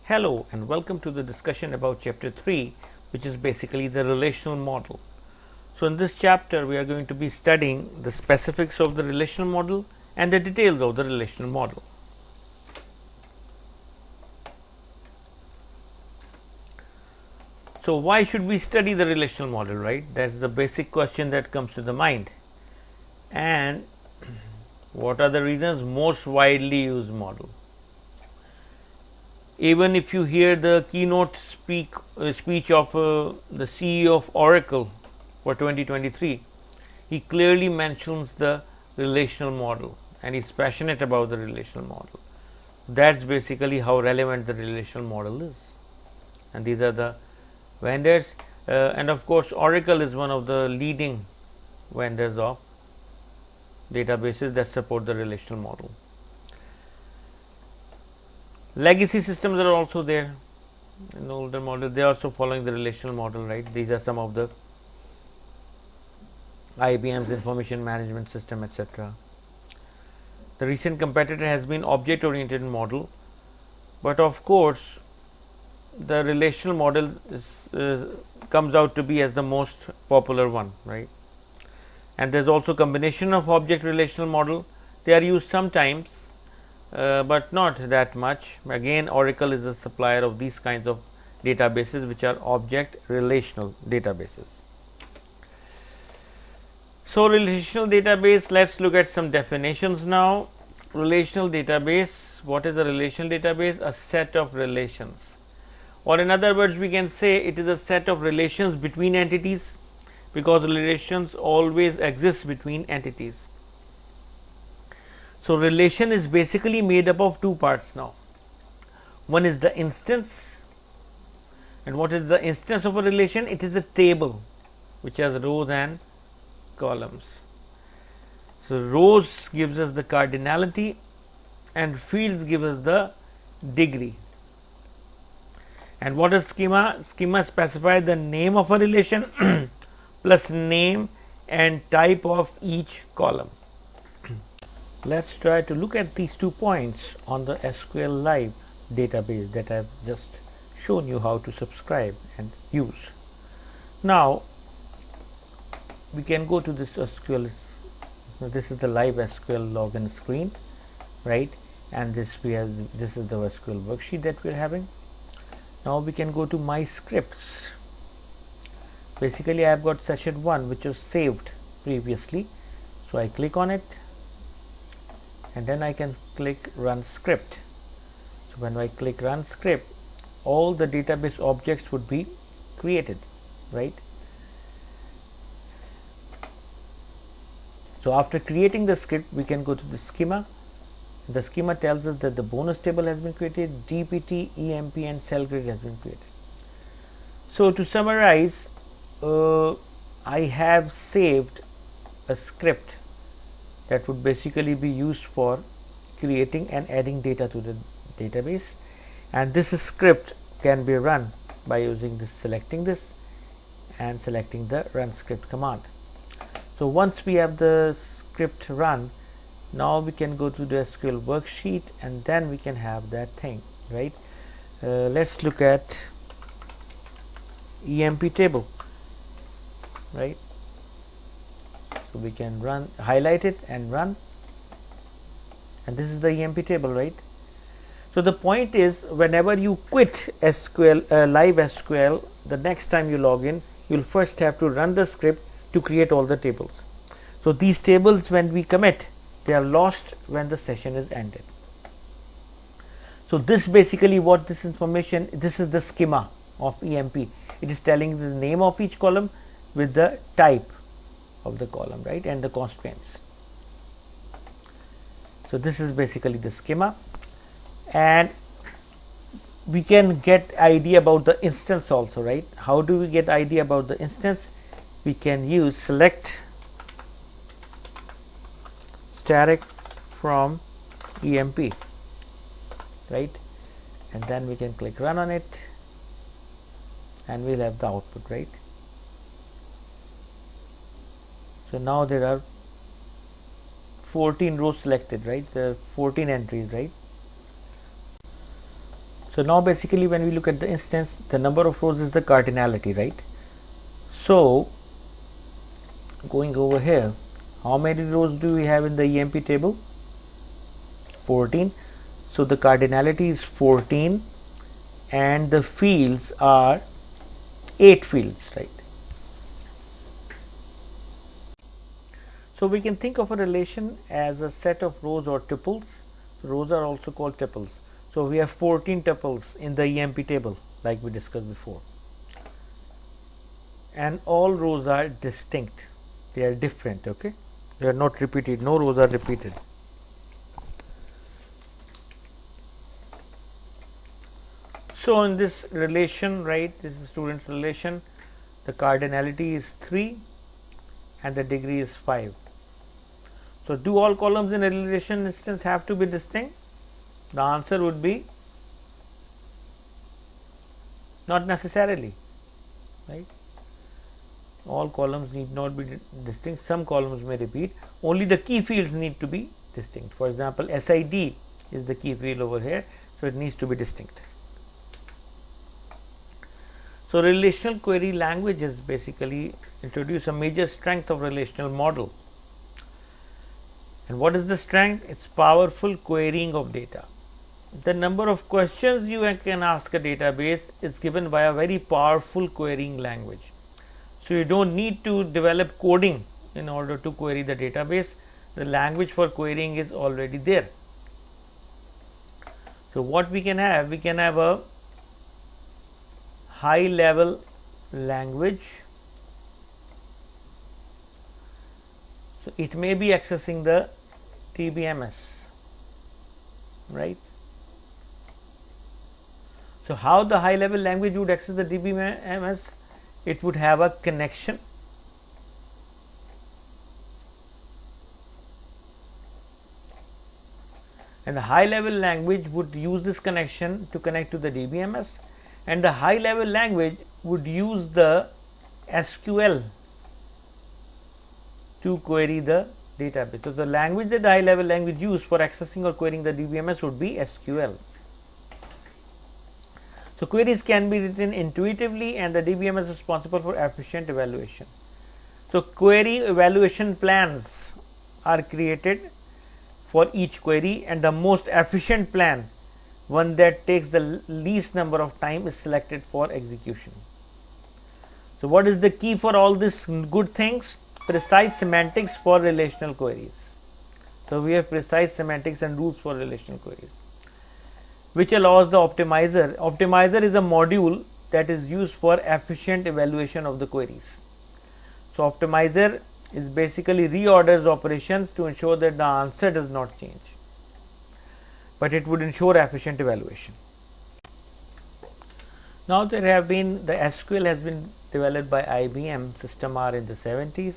Hello and welcome to the discussion about chapter 3, which is basically the relational model. So in this chapter we are going to be studying the specifics of the relational model and the details of the relational model. So why should we study the relational model, right? That's the basic question that comes to the mind. And what are the reasons? Most widely used model. Even if you hear the keynote speech of the CEO of Oracle for 2023, he clearly mentions the relational model and he's passionate about the relational model. That's basically how relevant the relational model is. And these are the vendors, and of course Oracle is one of the leading vendors of databases that support the relational model. Legacy systems are also there in the older model. They are also following the relational model, right? These are some of the IBM's information management system, etc. The recent competitor has been object oriented model, but of course the relational model comes out to be as the most popular one, right? And there's also combination of object relational model. They are used sometimes, but not that much. Again, Oracle is a supplier of these kinds of databases, which are object relational databases. So relational database, let's look at some definitions now. Relational database, what is a relational database? A set of relations, or in other words we can say it is a set of relations between entities, because relations always exist between entities. So relation is basically made up of two parts now. One is the instance, and what is the instance of a relation? It is a table which has rows and columns. So rows gives us the cardinality and fields give us the degree. And what is schema? Schema specifies the name of a relation plus name and type of each column. Let's try to look at these 2 points on the SQL Live database that I have just shown you how to subscribe and use. Now we can go to this SQL. This is the live SQL login screen, right? And this is the SQL worksheet that we are having. Now we can go to my scripts. Basically I have got session 1 which was saved previously, so I click on it and then I can click run script. So when I click run script, all the database objects would be created, right? So after creating the script, we can go to the schema. The schema tells us that the bonus table has been created, DPT, EMP and cell grid has been created. So to summarize, I have saved a script that would basically be used for creating and adding data to the database, and this script can be run by using this, selecting this and selecting the run script command. So once we have the script run, now we can go to the SQL worksheet and then we can have that thing, right? Let's look at EMP table, right? So we can run, highlight it and run, and this is the EMP table, right? So the point is, whenever you quit SQL, live SQL, the next time you log in, you'll first have to run the script to create all the tables. So these tables, when we commit, they are lost when the session is ended. So this basically what this information, this is the schema of EMP. It is telling the name of each column with the type of the column, right, and the constraints. So this is basically the schema, and we can get idea about the instance also, right? How do we get idea about the instance? We can use select static from EMP, right, and then we can click run on it and we'll have the output, right? So now there are 14 rows selected, right? There are 14 entries, right? So now basically when we look at the instance, the number of rows is the cardinality, right? So going over here, how many rows do we have in the EMP table? 14. So the cardinality is 14 and the fields are 8 fields, right? So we can think of a relation as a set of rows or tuples. Rows are also called tuples. So we have 14 tuples in the EMP table, like we discussed before, and all rows are distinct, they are different, okay, they are not repeated, no rows are repeated. So in this relation, right, this is student's relation, the cardinality is 3 and the degree is 5. So do all columns in a relation instance have to be distinct? The answer would be not necessarily, right? All columns need not be distinct, some columns may repeat, only the key fields need to be distinct. For example, SID is the key field over here, so it needs to be distinct. So relational query languages basically introduce a major strength of relational model. And what is the strength? It's powerful querying of data. The number of questions you can ask a database is given by a very powerful querying language. So you don't need to develop coding in order to query the database. The language for querying is already there. So what we can have a high level language. So it may be accessing the DBMS, right? So how the high level language would access the DBMS? It would have a connection, and the high level language would use this connection to connect to the DBMS, and the high level language would use the SQL to query the database. So the language that the high level language used for accessing or querying the DBMS would be SQL. So queries can be written intuitively and the DBMS is responsible for efficient evaluation. So query evaluation plans are created for each query, and the most efficient plan, one that takes the least number of time, is selected for execution. So what is the key for all these good things? Precise semantics for relational queries. So we have precise semantics and rules for relational queries, which allows the optimizer. Optimizer is a module that is used for efficient evaluation of the queries. So optimizer is basically reorders operations to ensure that the answer does not change, but it would ensure efficient evaluation. Now there have been, the SQL has been developed by IBM System R in the 70s.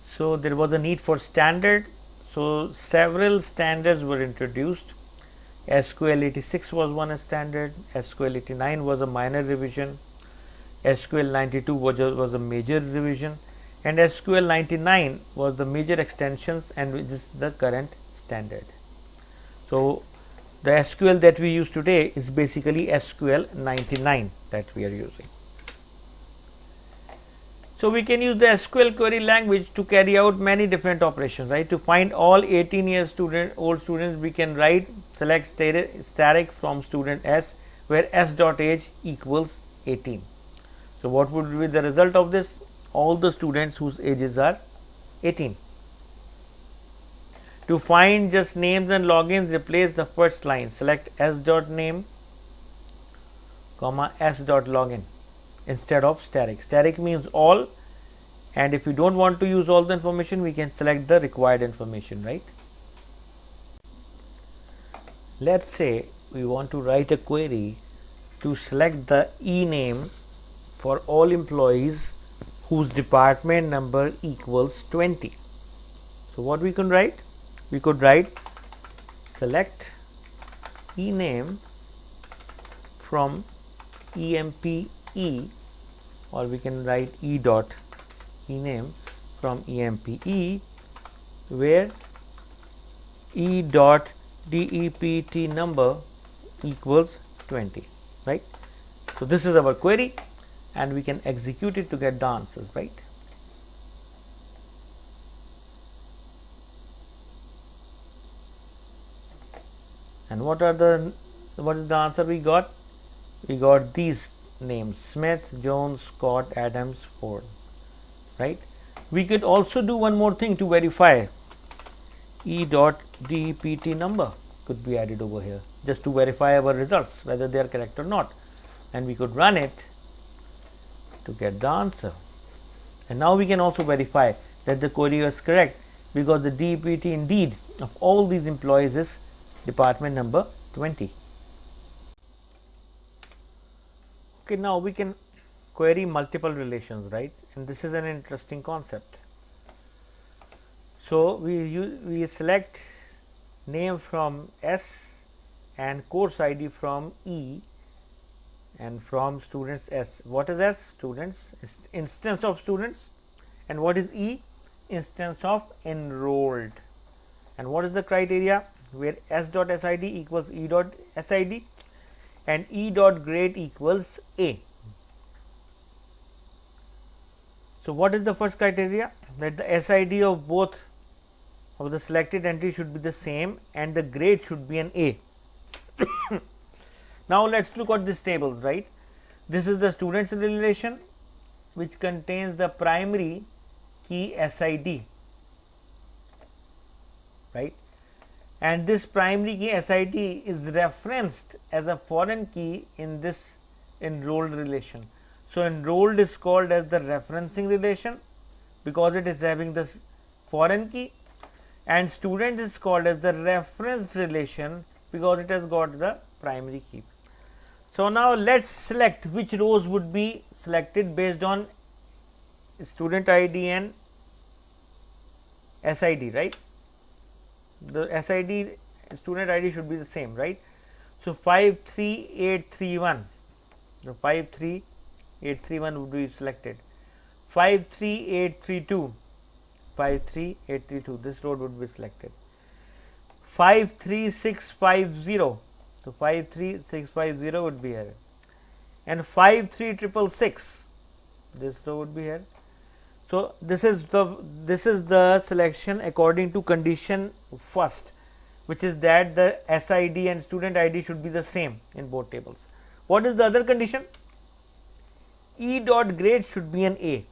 So there was a need for standard. So several standards were introduced. SQL 86 was one standard, SQL 89 was a minor revision, SQL 92 was a major revision, and SQL 99 was the major extensions, and which is the current standard. So the SQL that we use today is basically SQL 99 that we are using. So we can use the SQL query language to carry out many different operations, right? To find all 18 years old students, we can write select static from student S, where S dot age equals 18. So what would be the result of this? All the students whose ages are 18. To find just names and logins, replace the first line, select S dot name, comma S dot login instead of static. Static means all, and if you don't want to use all the information, we can select the required information, right? Let's say we want to write a query to select the e-name for all employees whose department number equals 20. So what we can write? We could write select e-name from EMP E, or we can write e dot e-name from EMP E, where e dot DEPT number equals 20, right. So, this is our query and we can execute it to get the answers, right. And what is the answer we got? We got these names: Smith, Jones, Scott, Adams, Ford, right. We could also do one more thing to verify. E dot DPT number could be added over here just to verify our results whether they are correct or not, and we could run it to get the answer. And now we can also verify that the query was correct because the DPT indeed of all these employees is department number 20. Okay, now we can query multiple relations, right, and this is an interesting concept. So, we select name from S and course ID from E and from students S. What is S? Students, instance of students, and what is E? Instance of enrolled. And what is the criteria? Where S dot SID equals E dot SID and E dot grade equals A. So, what is the first criteria? That the SID of both of the selected entry should be the same and the grade should be an A. Now, let us look at these tables, right. This is the students relation which contains the primary key SID, right, and this primary key SID is referenced as a foreign key in this enrolled relation. So, enrolled is called as the referencing relation because it is having this foreign key, and student is called as the referenced relation because it has got the primary key. So, now let us select which rows would be selected based on student ID and SID, right. The SID student ID should be the same, right. So, 53831, so 53831 would be selected, 53832, 53832, this road would be selected, 53650, so 53650 would be here, and 53666, this row would be here. So, this is the selection according to condition first, which is that the SID and student ID should be the same in both tables. What is the other condition? E dot grade should be an A,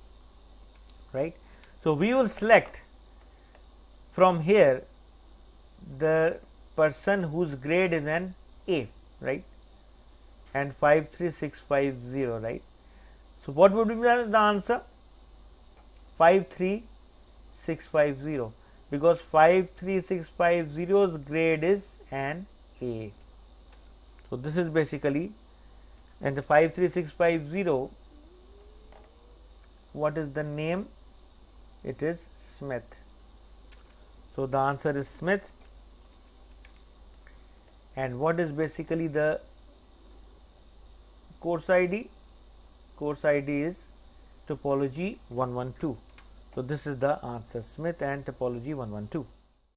right. So, we will select from here the person whose grade is an A, right, and 53650, right. So, what would be the answer? 53650, because 53650's grade is an A. So, this is basically, and the 53650, what is the name? It is Smith. So, the answer is Smith. And what is basically the course ID? Course ID is topology 112. So, this is the answer, Smith and topology 112.